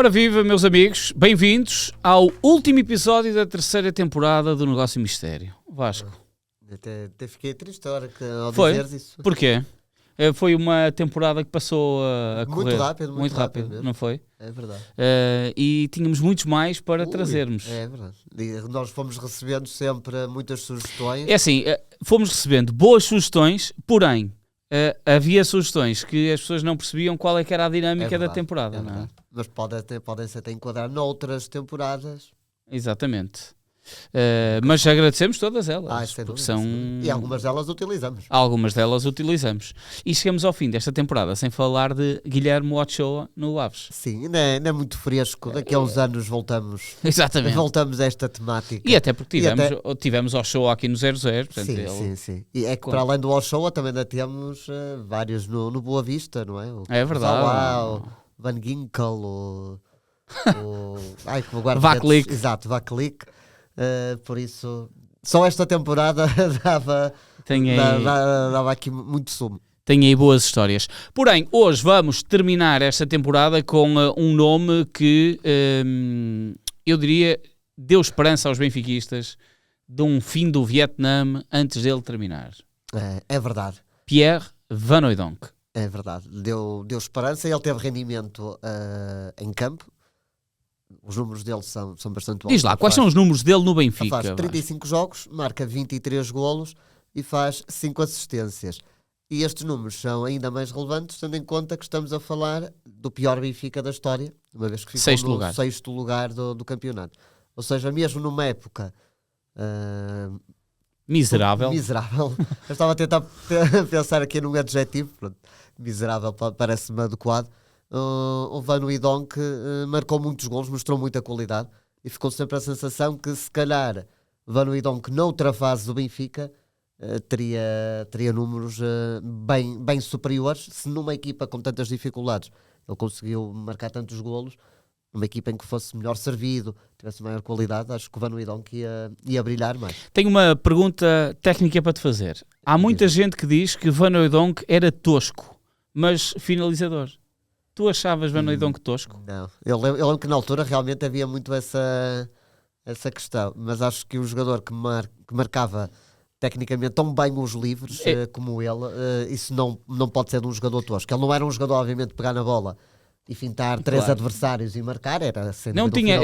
Ora viva, meus amigos, bem-vindos ao último episódio da terceira temporada do Negócio e Mistério. Vasco. Até fiquei triste ao Foi? dizeres isso. Porquê? Foi uma temporada que passou a correr Muito rápido não mesmo. foi? É verdade. E tínhamos muitos mais para trazermos. É verdade. E nós fomos recebendo sempre muitas sugestões. É assim, fomos recebendo boas sugestões, porém, havia sugestões que as pessoas não percebiam qual é que era a dinâmica da temporada, não é? Mas podem-se até enquadrar noutras temporadas. Exatamente. Mas agradecemos todas elas, porque porque são... E algumas delas utilizamos. Algumas delas utilizamos. E chegamos ao fim desta temporada sem falar de Guilherme Ochoa no Aves. Sim, não é muito fresco. Daqui a uns anos voltamos. Exatamente. Voltamos a esta temática. E até porque tivemos Ochoa aqui no 00. Portanto, sim. E é que para além do Ochoa também ainda temos vários no Boa Vista, não é? É verdade. O Van Ginkel, Vaclik. Exato, Vaclik. Por isso, só esta temporada dava aqui muito sumo. Tem aí boas histórias. Porém, hoje vamos terminar esta temporada com um nome que, eu diria, deu esperança aos benfiquistas de um fim do Vietnã antes dele terminar. É verdade. Pierre Van Hooijdonk. É verdade. Deu esperança e ele teve rendimento em campo. Os números dele são bastante bons. Diz lá, quais são os números dele no Benfica? Faz 35 jogos, marca 23 golos e faz 5 assistências. E estes números são ainda mais relevantes, tendo em conta que estamos a falar do pior Benfica da história, uma vez que ficou no sexto lugar do campeonato. Ou seja, mesmo numa época... Miserável. Eu estava a tentar pensar aqui num adjetivo. Pronto. Miserável parece-me adequado. O Van Hooijdonk marcou muitos golos, mostrou muita qualidade e ficou sempre a sensação que se calhar Van Hooijdonk noutra fase do Benfica teria números bem superiores. Se numa equipa com tantas dificuldades ele conseguiu marcar tantos golos, numa equipa em que fosse melhor servido, tivesse maior qualidade, acho que o Van Hooijdonk ia brilhar mais. Tenho uma pergunta técnica para te fazer. Há muita gente que diz que Van Hooijdonk era tosco, mas finalizador. Tu achavas Van Hooijdonk tosco? Não. Eu lembro que na altura realmente havia muito essa questão, mas acho que um jogador que marcava tecnicamente tão bem os livros como ele, isso não pode ser de um jogador tosco. Ele não era um jogador, obviamente, de pegar na bola e fintar três adversários e marcar, era sendo não tinha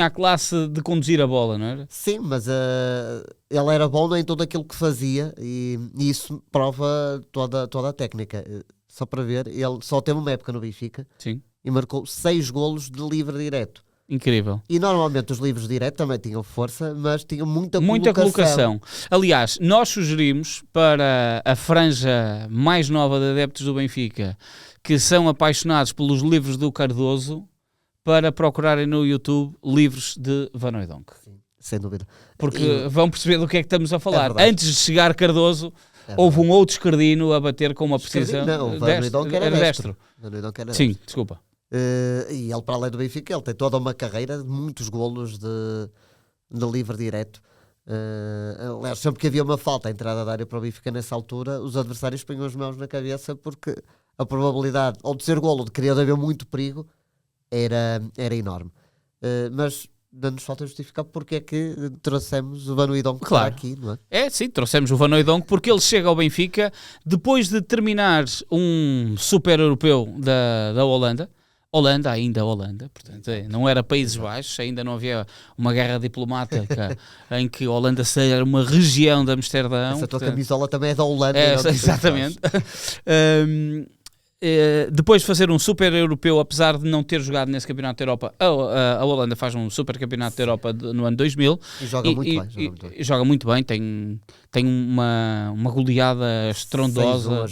a classe de conduzir a bola, não era? Sim, mas ele era bom em tudo aquilo que fazia e isso prova toda a técnica. Só para ver, ele só teve uma época no Benfica. Sim. E marcou 6 golos de livre direto. Incrível. E normalmente os livros diretos também tinham força, mas tinham muita colocação. Aliás, nós sugerimos para a franja mais nova de adeptos do Benfica, que são apaixonados pelos livros do Cardoso, para procurarem no YouTube livros de Van Hooijdonk. Sim, sem dúvida. Porque vão perceber do que é que estamos a falar. Antes de chegar Cardoso, houve um outro escardino a bater com uma precisão. Não, o Van Hooijdonk era destro. Sim, desculpa. E ele, para além do Benfica, ele tem toda uma carreira de muitos golos de livre direto. Aliás, sempre que havia uma falta à entrada da área para o Benfica nessa altura, os adversários punham as mãos na cabeça porque a probabilidade ou de ser golo ou de querer haver muito perigo era enorme. Mas não nos falta justificar porque é que trouxemos o Van Hooijdonk para aqui, não é? Sim, trouxemos o Van Hooijdonk porque ele chega ao Benfica depois de terminar um super europeu da Holanda, portanto, não era Países Baixos, ainda não havia uma guerra diplomática em que a Holanda seja uma região de Amsterdão. Essa tua camisola também é da Holanda. Exatamente. Depois de fazer um super europeu, apesar de não ter jogado nesse campeonato da Europa, a Holanda faz um super campeonato da Europa no ano 2000 e joga muito bem. Joga muito bem, tem uma goleada estrondosa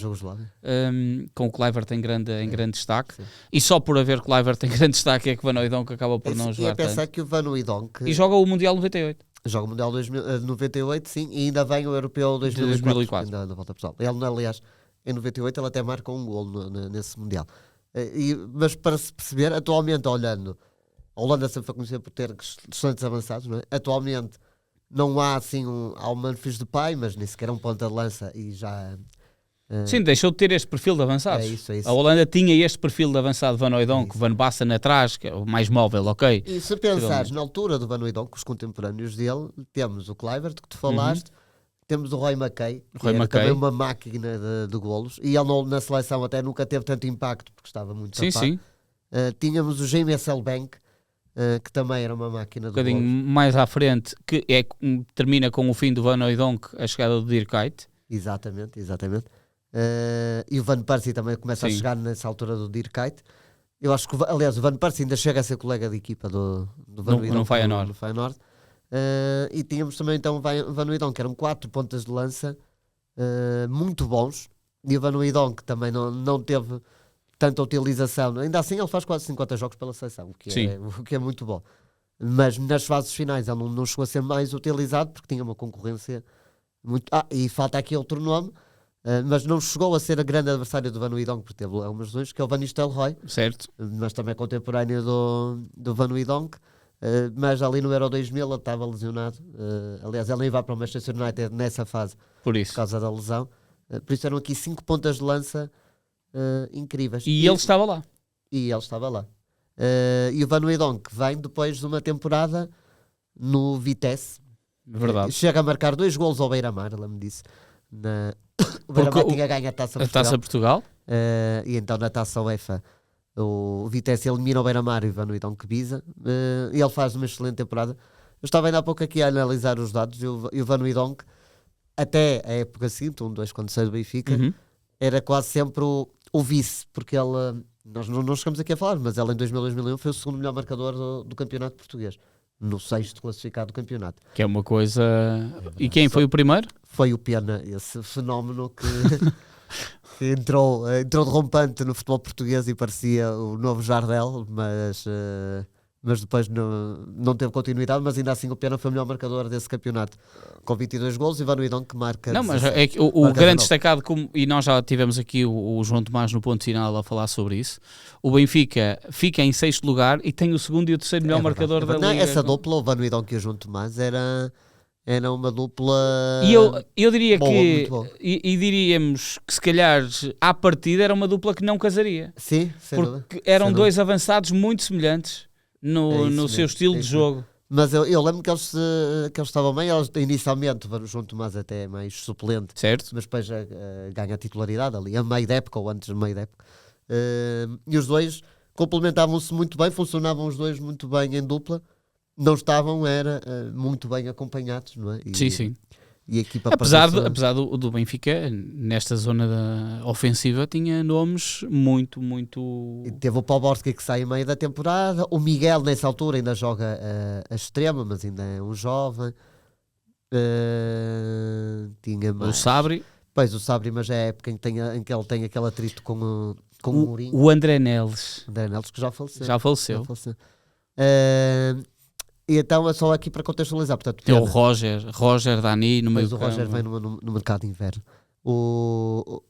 com o Kluivert em grande destaque. Sim. E só por haver Kluivert em grande destaque é que o Van Hooijdonk acaba por não jogar tanto. Pensar que o Van Hooijdonk e joga o Mundial 98. Joga o Mundial 98, sim, e ainda vem o Europeu 2004. Ainda volta pessoal. Ele, aliás, em 98 ele até marca um golo nesse Mundial. Mas para se perceber, atualmente olhando, a Holanda sempre foi conhecida por ter excelentes avançados, não é? Atualmente não há assim há um Memphis Depay, mas nem sequer um ponta de lança e já Sim, deixou de ter este perfil de avançados. É isso, é isso. A Holanda tinha este perfil de avançado Van Hooijdonk, Van Basten atrás, que é o mais móvel, ok. E se pensares na altura do Van Hooijdonk, os contemporâneos dele, temos o Kluivert, que tu falaste, temos o Roy Mackay, que era também uma máquina de golos, e ele na seleção até nunca teve tanto impacto, porque estava muito tapado. Sim. Tínhamos o James Selbank, que também era uma máquina de golos. Um bocadinho mais à frente, que termina com o fim do Van Hooijdonk, a chegada do Dirk Kuyt. Exatamente. E o Van Persie também começa a chegar nessa altura do Dirk Kuyt. Eu acho que, aliás, o Van Persie ainda chega a ser colega de equipa do Van Hooijdonk no Feyenoord. E tínhamos também então o Van Hooijdonk, que eram 4 pontas de lança muito bons, e o Van Hooijdonk também não teve tanta utilização. Ainda assim ele faz quase 50 jogos pela seleção, o que é muito bom, mas nas fases finais ele não chegou a ser mais utilizado porque tinha uma concorrência muito... e falta aqui outro nome, mas não chegou a ser a grande adversária do Van Hooijdonk, porque teve algumas lesões, que é o Van Nistelrooy, certo, mas também é contemporâneo do Van Hooijdonk. Mas ali no Euro 2000 ele estava lesionado, aliás ele nem vai para o Manchester United nessa fase por causa da lesão, por isso eram aqui 5 pontas de lança incríveis, e ele estava lá. E o Van Hooijdonk vem depois de uma temporada no Vitesse. Verdade. Chega a marcar 2 golos ao Beira-Mar, ela me disse. O Beira-Mar tinha ganho a Taça Portugal. E então na Taça UEFA o Vitesse elimina o Beira-Mar e o Van Hooijdonk Biza, e ele faz uma excelente temporada. Eu estava ainda há pouco aqui a analisar os dados, e o Van Hooijdonk, até a época seguinte, 1-2 quando saiu do Benfica, era quase sempre o vice, porque ele, nós não chegamos aqui a falar, mas ele em 2000-2001 foi o segundo melhor marcador do campeonato português, no 6º classificado do campeonato. Que é uma coisa... E quem foi o primeiro? Foi o Pena, esse fenómeno que entrou derrompante no futebol português e parecia o novo Jardel, mas depois não teve continuidade, mas ainda assim o Pena foi o melhor marcador desse campeonato, com 22 golos, e o Van Hooijdonk que marca... Não, mas é que o grande destacado, e nós já tivemos aqui o João Tomás no ponto final a falar sobre isso, o Benfica fica em 6º lugar e tem o segundo e o terceiro melhor marcador da Liga. Essa dupla, o Van Hooijdonk e o João Tomás, era uma dupla... E eu diria boa, que... E diríamos que se calhar à partida era uma dupla que não casaria. Sim, porque eram dois avançados muito semelhantes no seu estilo de jogo. Mas eu lembro que eles estavam bem. Inicialmente o João Tomás até é mais suplente, certo, mas depois ganha a titularidade ali a meio da época ou antes de meio da época, e os dois complementavam-se muito bem, funcionavam os dois muito bem em dupla. Não estavam, muito bem acompanhados, não é? Sim. E a equipa apesar do Benfica, nesta zona ofensiva, tinha nomes muito... E teve o Poborski que sai em meio da temporada, o Miguel nessa altura ainda joga a extrema, mas ainda é um jovem. Tinha mais... O Sabri. Pois, o Sabri, mas é a época em que ele tem aquele atrito com o Mourinho. O André Neles. André Neles, que já faleceu. E então é só aqui para contextualizar. Portanto, tem o Roger Dani no meio do campo. O Roger vem no mercado de inverno.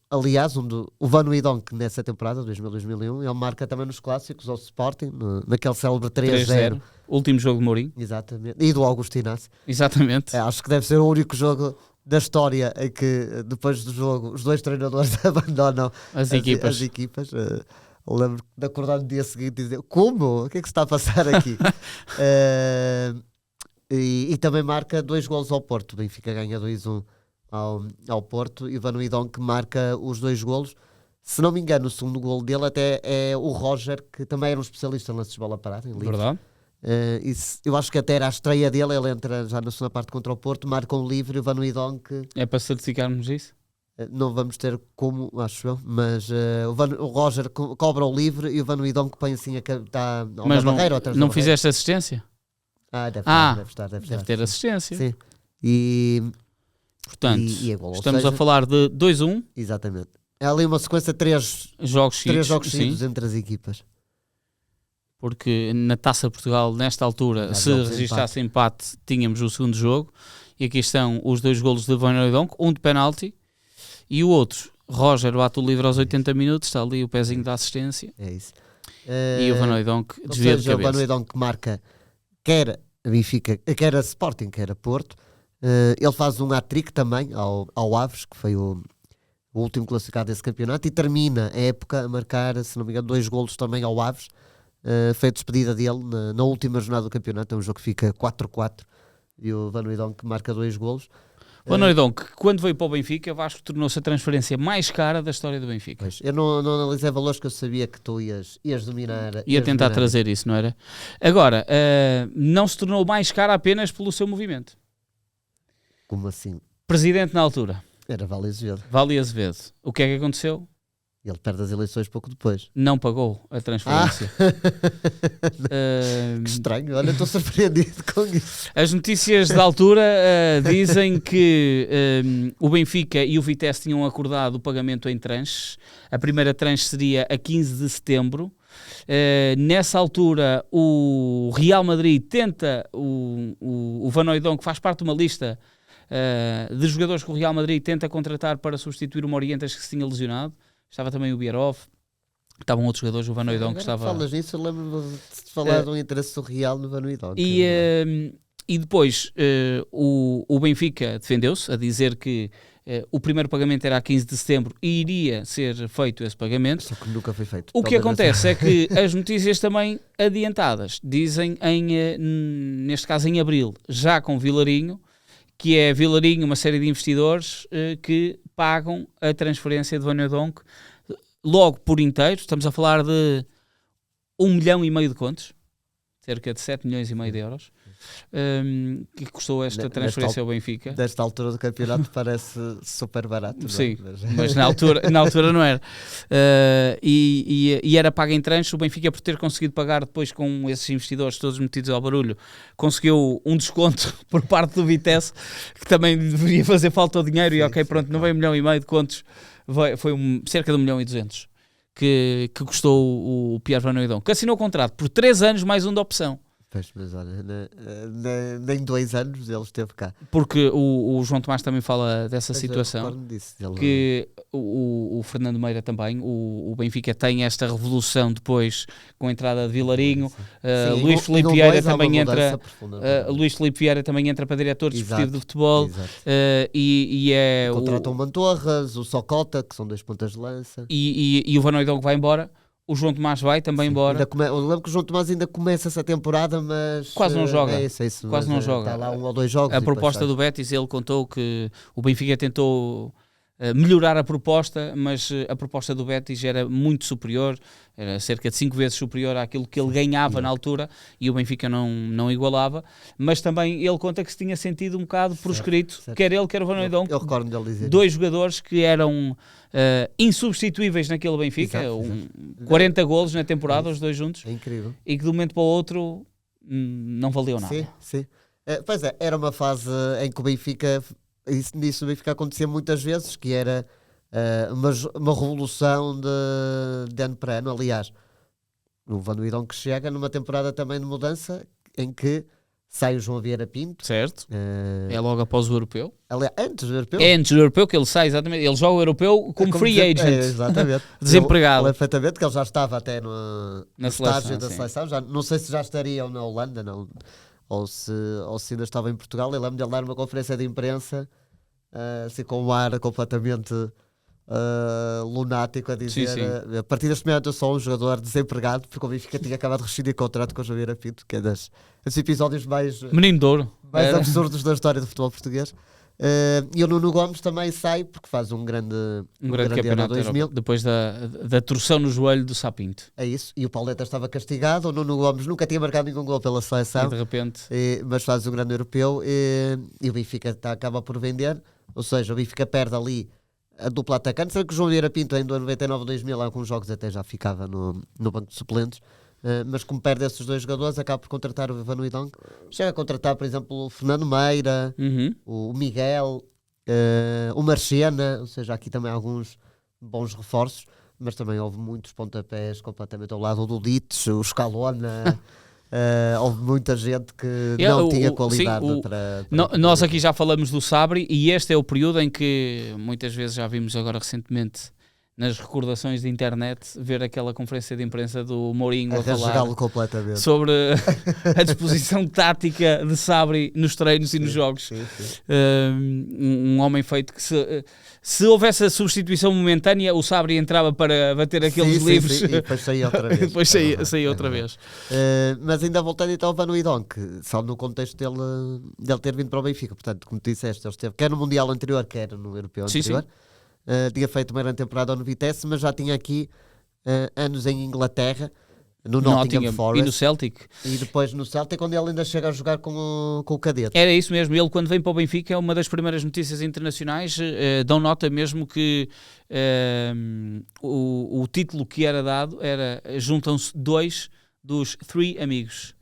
Aliás, o Van Hooijdonk nessa temporada, 2000-2001, ele marca também nos clássicos ao Sporting, naquele célebre 3-0. Último jogo de Mourinho. Exatamente. E do Augusto Inácio. Exatamente. Acho que deve ser o único jogo da história em que depois do jogo os dois treinadores abandonam as equipas. Lembro de acordar no dia seguinte e dizer: como? O que é que se está a passar aqui? E também marca 2 golos ao Porto. O Benfica ganha 2-1 ao Porto, e o Van Hooijdonk marca os 2 golos. Se não me engano, o segundo golo dele até é o Roger, que também era um especialista em lances de bola parada, em livre. Verdade. Eu acho que até era a estreia dele. Ele entra já na segunda parte contra o Porto, marca um livre, e o Van Hooijdonk... É para certificarmos isso? Não vamos ter como, acho eu, mas o Roger cobra o livre e o Van Hooijdonk põe assim está mas na barreira. Não fizeste assistência? Deve ter assistência. Sim. E portanto, e é gol, estamos a falar de 2-1. Exatamente. É ali uma sequência de 3 jogos seguidos entre as equipas. Porque na Taça Portugal, nesta altura, se registrasse empate, tínhamos o segundo jogo. E aqui estão os 2 golos de Van Hooijdonk, um de penalti. E o outro, Roger bate o livre aos 80 minutos, está ali o pezinho da assistência. É isso. E o Van Hooijdonk desvia de cabeça. O Van Hooijdonk marca quer a Benfica, quer a Sporting, quer a Porto. Ele faz um hat-trick também ao Aves, que foi o o último classificado desse campeonato, e termina a época a marcar, se não me engano, 2 golos também ao Aves. Foi a despedida dele na última jornada do campeonato. É um jogo que fica 4-4 e o Van Hooijdonk marca 2 golos. Van Hooijdonk, que quando veio para o Benfica, Vasco, tornou-se a transferência mais cara da história do Benfica. Pois, eu não analisei valores, que eu sabia que tu ias dominar. Ia tentar trazer isso, não era? Agora, não se tornou mais cara apenas pelo seu movimento. Como assim? Presidente na altura, Era Vale Azevedo. Vale Azevedo. O que é que aconteceu? Ele perde as eleições pouco depois. Não pagou a transferência. Que estranho, olha, estou surpreendido com isso. As notícias da altura dizem que o Benfica e o Vitesse tinham acordado o pagamento em tranches. A primeira tranche seria a 15 de setembro. Nessa altura, o Real Madrid tenta, o Van Hooijdonk, que faz parte de uma lista de jogadores que o Real Madrid tenta contratar para substituir o Morientes, que se tinha lesionado. Estava também o Bierhoff, estavam outros jogadores, o Van Hooijdonk que estava... Falas nisso, eu lembro-me de falar de um interesse surreal no Van Hooijdonk. E depois o Benfica defendeu-se a dizer que o primeiro pagamento era a 15 de setembro e iria ser feito esse pagamento. Só que nunca foi feito. O que acontece é que as notícias também adiantadas dizem, neste caso em abril, já com Vilarinho, que é Vilarinho, uma série de investidores que pagam a transferência de Van Hooijdonk logo por inteiro. Estamos a falar de 1,5 milhão de contos, cerca de 7,5 milhões de euros, que custou esta transferência ao Benfica. Desta altura do campeonato parece super barato. Sim, mas na altura não era. E era paga em tranches. O Benfica, por ter conseguido pagar depois com esses investidores todos metidos ao barulho, conseguiu um desconto por parte do Vitesse, que também deveria fazer falta o dinheiro. Sim, e ok, pronto, não veio 1,5 milhão de contos, foi cerca de 1,2 milhão que custou o Pierre Van Hooijdonk, que assinou o contrato por 3 anos mais um de opção. Pois, mas olha, nem 2 anos ele esteve cá. Porque o João Tomás também fala dessa situação, que o Fernando Meira também, o Benfica tem esta revolução depois com a entrada de Vilarinho. Luís Filipe Vieira também entra. Luís Filipe Vieira também entra para diretor desportivo de futebol. E contratam o Mantorras, o Socota, que são 2 pontas de lança. E o Van Hooijdonk vai embora. O João Tomás vai também embora. Eu lembro que o João Tomás ainda começa essa temporada, mas... Quase não joga. É isso, quase não joga. Está lá 1 ou 2 jogos. A proposta do Betis, ele contou que o Benfica tentou melhorar a proposta, mas a proposta do Betis era muito superior, era cerca de 5 vezes superior àquilo que ele ganhava na altura, e o Benfica não igualava, mas também ele conta que se tinha sentido um bocado proscrito, quer ele, quer o Van Hooijdonk, eu recordo dele dizer 2 jogadores que eram insubstituíveis naquele Benfica, 40 golos na temporada, os 2 juntos, é incrível. E que de um momento para o outro não valeu nada. Sim. Pois é, era uma fase em que o Benfica... Nisso o Benfica acontecia muitas vezes, que era uma revolução de ano para ano. Aliás, o Van Hooijdonk que chega numa temporada também de mudança, em que sai o João Vieira Pinto. Certo. É logo após o Europeu. Aliás, antes do Europeu. É antes do Europeu que ele sai, exatamente. Ele joga o Europeu como free agent. Exatamente. Desempregado. Perfeitamente, que ele já estava até no estágio da seleção. Não sei se já estaria na Holanda, não. Ou se ainda estava em Portugal. Eu lembro de ele dar uma conferência de imprensa assim, com um ar completamente lunático, a dizer sim. A partir deste momento eu sou um jogador desempregado, porque o Benfica tinha acabado de rescindir contrato com o João Vieira Pinto, que é dos episódios mais Menino de Ouro, mais absurdos da história do futebol português. E o Nuno Gomes também sai, porque faz um grande campeonato 2000. Depois da torção no joelho do Sapinto. É isso, e o Pauleta estava castigado. O Nuno Gomes nunca tinha marcado nenhum gol pela seleção, e de repente mas faz um grande europeu, e o Benfica acaba por vender. Ou seja, o Benfica perde ali a dupla atacante. Será que o João Vieira Pinto em 99-2000, alguns jogos até já ficava no banco de suplentes, mas como perde esses 2 jogadores, acaba por contratar o Van Hooijdonk. Chega a contratar, por exemplo, o Fernando Meira, o Miguel, o Marchena. Ou seja, aqui também há alguns bons reforços, mas também houve muitos pontapés completamente ao lado do Dites, o Scalona. Houve muita gente que não tinha qualidade para nós aqui já falamos do Sabri, e este é o período em que muitas vezes já vimos agora recentemente nas recordações de internet, ver aquela conferência de imprensa do Mourinho a falar rasgá-lo completamente. sobre a disposição tática de Sabri nos treinos e nos jogos. Sim. Um homem feito que se houvesse a substituição momentânea, o Sabri entrava para bater aqueles livros. E depois saía outra vez. Depois saía outra vez. Mas ainda voltando então ao Van Hooijdonk, só no contexto dele ter vindo para o Benfica. Portanto, como tu disseste, ele esteve quer no Mundial anterior, quer no Europeu anterior. Sim. Tinha feito uma grande temporada no Vitesse, mas já tinha aqui anos em Inglaterra, no Nottingham Forest. E no Celtic. E depois no Celtic, onde ele ainda chega a jogar com o cadete. Era isso mesmo. Ele, quando vem para o Benfica, é uma das primeiras notícias internacionais. Dão nota mesmo que o título que era dado era juntam-se 2 dos 3 amigos.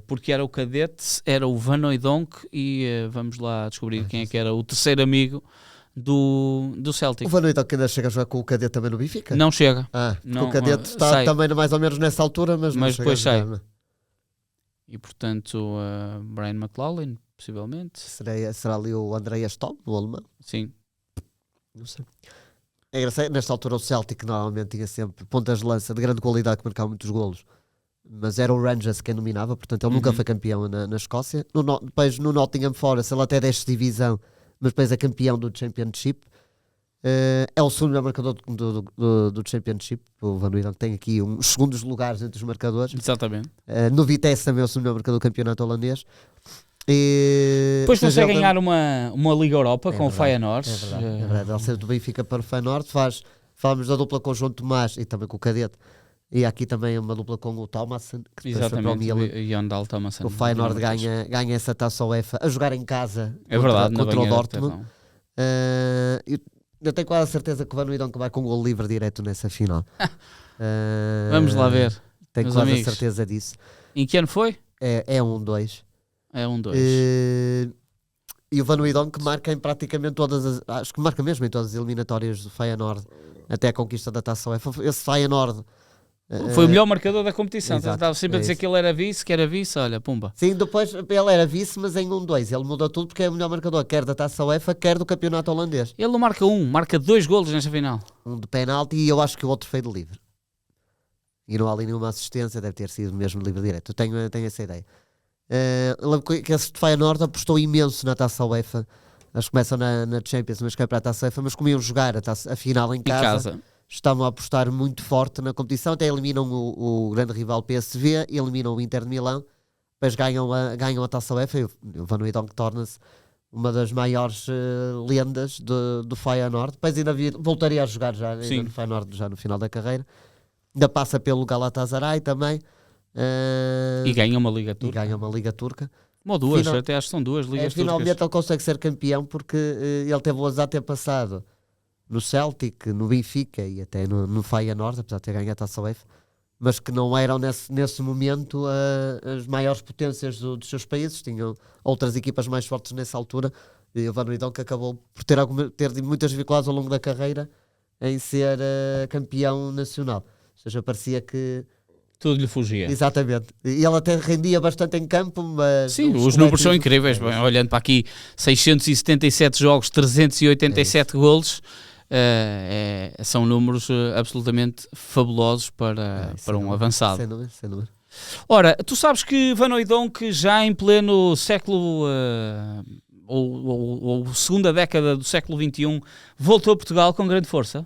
Porque era o cadete, era o Van Hooijdonk e vamos lá descobrir quem é que era o terceiro amigo do Celtic. O Van Hooijdonk ainda chega a jogar com o cadete também no Benfica? Não chega. O cadete está também mais ou menos nessa altura, mas depois sai. Jogar, E portanto, Brian McLaughlin, possivelmente. Será ali o Andreas Tom, o alemão? Sim. Não sei. É engraçado, nesta altura o Celtic normalmente tinha sempre pontas de lança de grande qualidade que marcavam muitos golos, mas era o Rangers quem dominava, portanto ele nunca foi campeão na Escócia. Depois no Nottingham Forest ele até desce divisão, mas depois é campeão do Championship. É o segundo marcador do Championship. O Van Hooijdonk tem aqui uns segundos lugares entre os marcadores. Exatamente. No Vitesse também é o segundo marcador do campeonato holandês. Depois consegue ganhar uma Liga Europa com o Feyenoord. É verdade. Ele saiu do Benfica para o Feyenoord. Falamos da dupla com o João Tomás e também com o cadete. E aqui também uma dupla com o Thomason, que depois foi para o Milan. Yondal Thomason. O Feyenoord ganha essa taça UEFA a jogar em casa contra o Dortmund. Eu tenho quase a certeza que o Van Hooijdonk vai com um gol livre direto nessa final. Vamos lá ver. Tenho quase a certeza disso. Em que ano foi? É 1-2. É 1-2. E o Van Hooijdonk marca em praticamente acho que marca mesmo em todas as eliminatórias do Feyenoord até a conquista da taça UEFA. Esse Feyenoord foi o melhor marcador da competição. Exato, Estava sempre a dizer que ele era vice, olha, pumba. Sim, depois ele era vice, mas em 1-2. Ele mudou tudo porque é o melhor marcador, quer da taça UEFA, quer do campeonato holandês. Ele não marca 2 golos nesta final. Um de penalti e eu acho que o outro foi de livre. E não há ali nenhuma assistência, deve ter sido mesmo livre direto. Eu tenho essa ideia. Eu lembro que esse Feyenoord apostou imenso na taça UEFA. Eles começam na Champions, mas cai para a taça UEFA, mas como iam jogar a final em casa. Estavam a apostar muito forte na competição, até eliminam o grande rival PSV, eliminam o Inter de Milão, depois ganham a taça UEFA e o Van Hooijdonk torna-se uma das maiores lendas do Feyenoord. Depois ainda voltaria a jogar já no Feyenoord já no final da carreira. Ainda passa pelo Galatasaray também. E ganha uma Liga Turca. Ou duas, até acho que são 2 Ligas Turcas. Finalmente ele consegue ser campeão porque ele teve o azar de ter passado no Celtic, no Benfica e até no Feyenoord, apesar de ter ganhado a taça UEFA, mas que não eram nesse momento as maiores potências dos seus países, tinham outras equipas mais fortes nessa altura, e o Van Hooijdonk acabou por ter muitas dificuldades ao longo da carreira em ser campeão nacional, ou seja, parecia que tudo lhe fugia. Exatamente. E ele até rendia bastante em campo, mas... Sim, os números são incríveis. Bem, olhando para aqui, 677 jogos, 387 golos. São números absolutamente fabulosos para um avançado. Sem dúvida. Ora, tu sabes que Van Hooijdonk já em pleno século ou segunda década do século XXI voltou a Portugal com grande força?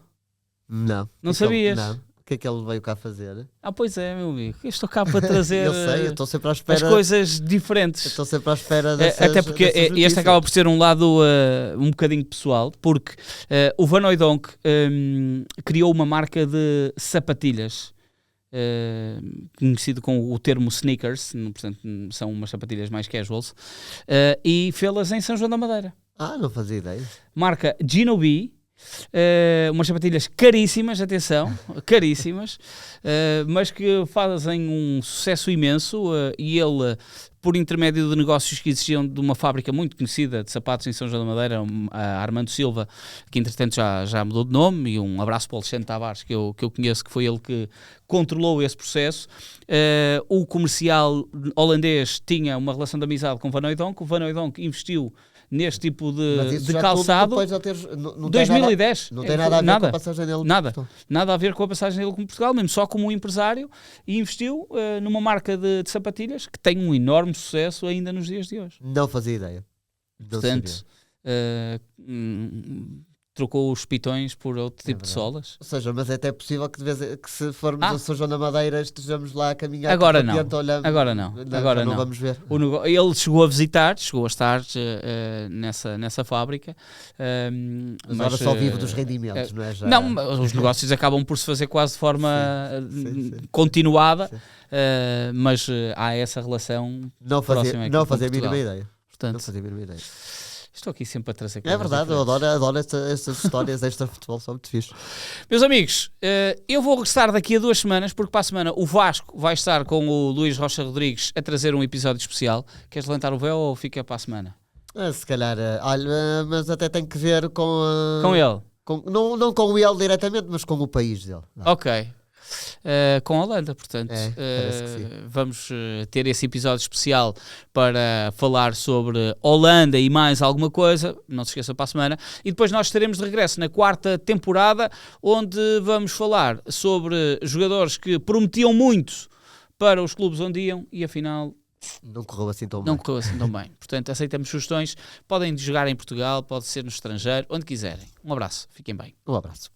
Não sabias? Não. O que é que ele veio cá fazer? Pois é, meu amigo. Eu estou cá para trazer eu sei, eu estou sempre à espera, as coisas diferentes. Eu estou sempre à espera dessas, até porque este acaba por ser um lado um bocadinho pessoal, porque o Van Hooijdonk criou uma marca de sapatilhas, conhecido com o termo sneakers, portanto são umas sapatilhas mais casuals, e fê-las em São João da Madeira. Não fazia ideia. Marca Gino B. Umas sapatilhas caríssimas, atenção, caríssimas, mas que fazem um sucesso imenso, e ele, por intermédio de negócios que existiam de uma fábrica muito conhecida de sapatos em São João da Madeira, a Armando Silva, que entretanto já mudou de nome, e um abraço para o Alexandre Tavares, que eu conheço, que foi ele que controlou esse processo. O comercial holandês tinha uma relação de amizade com o Van Hooijdonk. O Van Hooijdonk investiu neste tipo Mas isso de já calçado. tudo depois de teres, não tem 2010. Não tem nada a ver com a passagem dele. Nada a ver com a passagem dele com Portugal, mesmo só como um empresário, e investiu numa marca de sapatilhas que tem um enorme sucesso ainda nos dias de hoje. Não fazia ideia. Não Portanto, trocou os pitões por outro tipo de solas. Ou seja, mas é até possível que, que se formos a São João da Madeira estejamos lá a caminhar. Agora não. Olhando, Agora não. Agora não. Vamos ver. Ele chegou a visitar, chegou a estar nessa fábrica. Mas agora só vive dos rendimentos, não é? Já... Não, os negócios acabam por se fazer quase de forma continuada, mas há essa relação. Não fazia a mínima ideia. Portanto, não fazia a mínima ideia. Estou aqui sempre a trazer coisas. É verdade, eu adoro essas histórias extra-futebol, são muito fixe. Meus amigos, eu vou regressar daqui a 2 semanas, porque para a semana o Vasco vai estar com o Luís Rocha Rodrigues a trazer um episódio especial. Queres levantar o véu ou fica para a semana? Se calhar, olha, mas até tem que ver com... com ele? Não com ele diretamente, mas com o país dele. Ok. Com a Holanda, portanto vamos ter esse episódio especial para falar sobre Holanda e mais alguma coisa, não se esqueça para a semana, e depois nós estaremos de regresso na 4ª temporada, onde vamos falar sobre jogadores que prometiam muito para os clubes onde iam e afinal não correu assim tão bem. Portanto, aceitamos sugestões, podem jogar em Portugal, pode ser no estrangeiro, onde quiserem. Um abraço, fiquem bem. Um abraço.